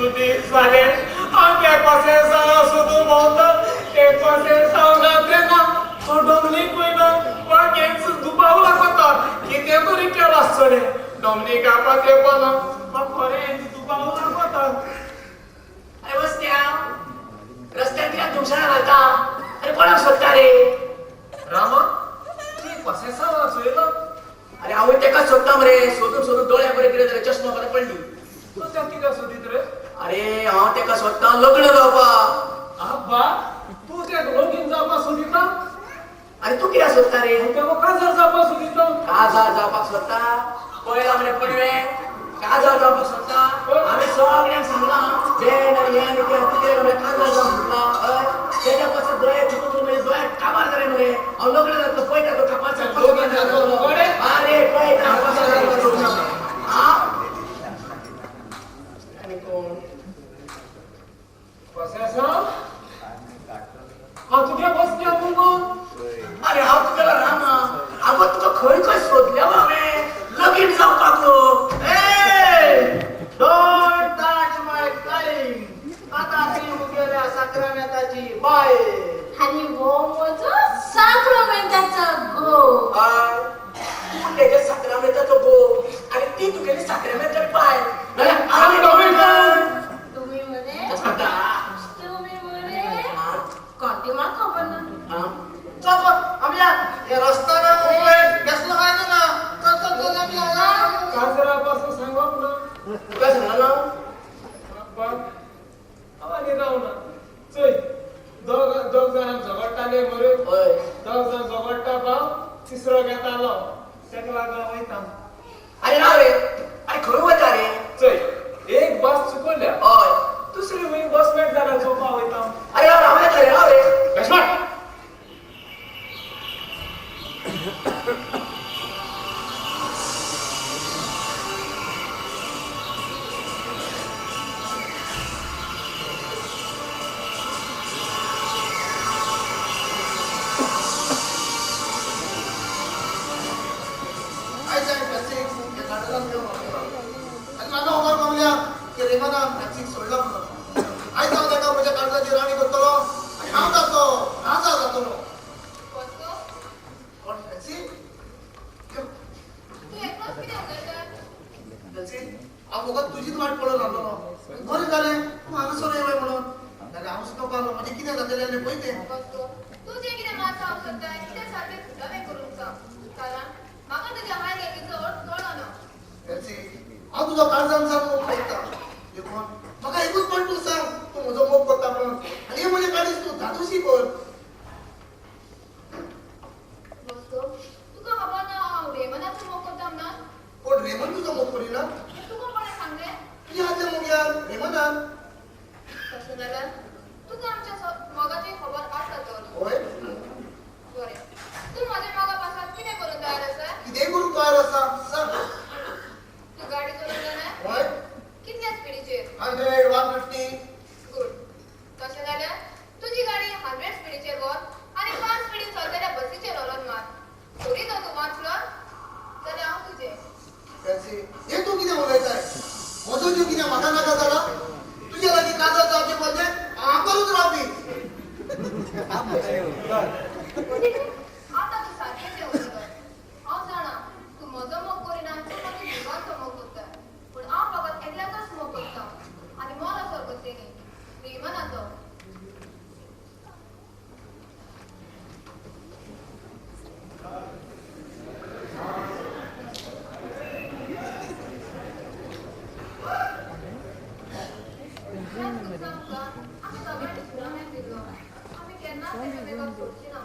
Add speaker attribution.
Speaker 1: सुधी झाले आंब्या कसे सुधू बहुत ते कसे सांगते ना डोमनी कोयना वाकेच दुपाव लागता की ते तरी केला सोडे डोमनी कापा ते पण खरे दुपाव लागता
Speaker 2: अरे बसत्या रस्त्यातल्या दुसरा घालता अरे कोणाक सोदता रे
Speaker 1: रामा ती कसे सोयलो
Speaker 2: अरे आवय तेका सोदता मरे सोदून सोदून डोळ्या बरे कितें जालें चष्मा बरें पडली
Speaker 1: तू त्या कित्याक सोदीत रे
Speaker 2: अरे हांव तेका सोदता लग्न जावपाक
Speaker 1: आब्बा तू त्या लगीन जावपाक सोदिता
Speaker 2: आनी तूं कित्याक सोदता रे
Speaker 1: तेव्हा काजर जावपाक सोदिता
Speaker 2: काजार जावपाक सोदता पळयला मरे पडवे काजार जावपाक सोदता आमी सगळ्यांक सांगलां जेन आनी हें आनी तें कितें मरे काजार जावंक सोदता हय तेज्या पासून दोळे चुकून मरे दोळ्याक काबार जाले मरे हांव लग्न जातलो पळयता तो कापार
Speaker 1: लगीन जातलो
Speaker 2: अरे पळयता आनी कोण
Speaker 1: कसे हांव तुगे बसल्या मुगो
Speaker 2: अरे हांव तुगेलो रामा आगो तुका खंय खंय सोदल्या हांवें लगीन जावपाक डोंट टच माय टाइम आतां ती मुगेल्या साक्रामेंताची बाय
Speaker 3: आणि वो म्हजो साक्रामेंटाचो गो
Speaker 2: तूं तेजे साक्रामेंताचो गो आनी ती तुगेली साक्रामेंताची बाय नाल्यार आमी डॉमिनर
Speaker 3: तुम्ही म्हणे
Speaker 2: आता
Speaker 3: तुम्ही म्हणे कोणती म्हाका खबर ना
Speaker 2: चल आमी या रस्त्यार कसलो काय ना चल आमी आया
Speaker 1: काजरापासून सांगप ना
Speaker 2: तुका सांगला ना
Speaker 1: आब्बा आवानी राव ना चोय दोग जाणांक झगडटाले मरे
Speaker 2: हय
Speaker 1: दोग जाण झगडटा भाव तिसरो घेतालो तेका लागून वयता
Speaker 2: अरे राव रे अरे खंय वता रे
Speaker 1: चोय एक बस चुकल्या
Speaker 2: हय
Speaker 1: दुसरी वय बसमेट जाल्यार चोवपा वयता
Speaker 2: अरे राव येता रे राव रे
Speaker 1: बेशमाट
Speaker 2: तुझीच वाट पळोवन आलो बरें जालें तूं हांगासर येवय म्हणून नाल्यार हांव सुद्दां पावलो म्हणजे कितें जातलें आनी पळय तें
Speaker 3: तू जे कितें मारता आवसता कितें सारकें फुटावे करूंक कारण म्हाका तुज्या हाय लेकीचो अर्थ कळना
Speaker 2: हांव तुजो काळजान सारको मोग करता देखून म्हाका एकूच पण तूं सांग तूं म्हजो मोग करता म्हणून आनी हे म्हजे काडीस तूं धादोशी कर
Speaker 3: तुका खबर ना हांव रेमनाचो मोग करता म्हणून
Speaker 2: कोण रेमन तुजो मोग करिना
Speaker 3: तुका कोणें सांगलें
Speaker 2: कितें हातल्या मोग्यार रेमनान
Speaker 3: तशें जाल्यार तुका आमच्या मोगाची खबर आसा तर
Speaker 2: होय
Speaker 3: बरें तूं म्हाज्या मोगा पासत कितें करूंक तयार आसा
Speaker 2: कितें करूंक तयार आसा सांग
Speaker 3: तू गाडी चलोवंक जाणा
Speaker 2: होय
Speaker 3: कितल्या स्पीडीचेर
Speaker 2: 100 150
Speaker 3: गुड तशें जाल्यार तुजी गाडी 100 स्पीडीचेर व्हर आनी 5 स्पीडीन चलतल्या बसीचेर हलत मार थोडी तो तूं वाचलो जाल्यार हांव तुजें
Speaker 2: हे तूं कितें उलयताय म्हजो जीव कितें म्हाका नाका जाला तुज्या लागीं काजर जावचें पडलें हांव करूच रावपी
Speaker 3: आतां तूं सारकें तें उलयता हांव जाणा तूं म्हजो मोग करिना तूं म्हाजो जिवाचो मोग करता पूण हांव फकत एकल्याचोच मोग करता आनी मोल असो करचें न्ही रेमनाचो आमी सगळ्यांनी सुरामेक दिलो आमी केन्नाच एकामेकाक सोडची ना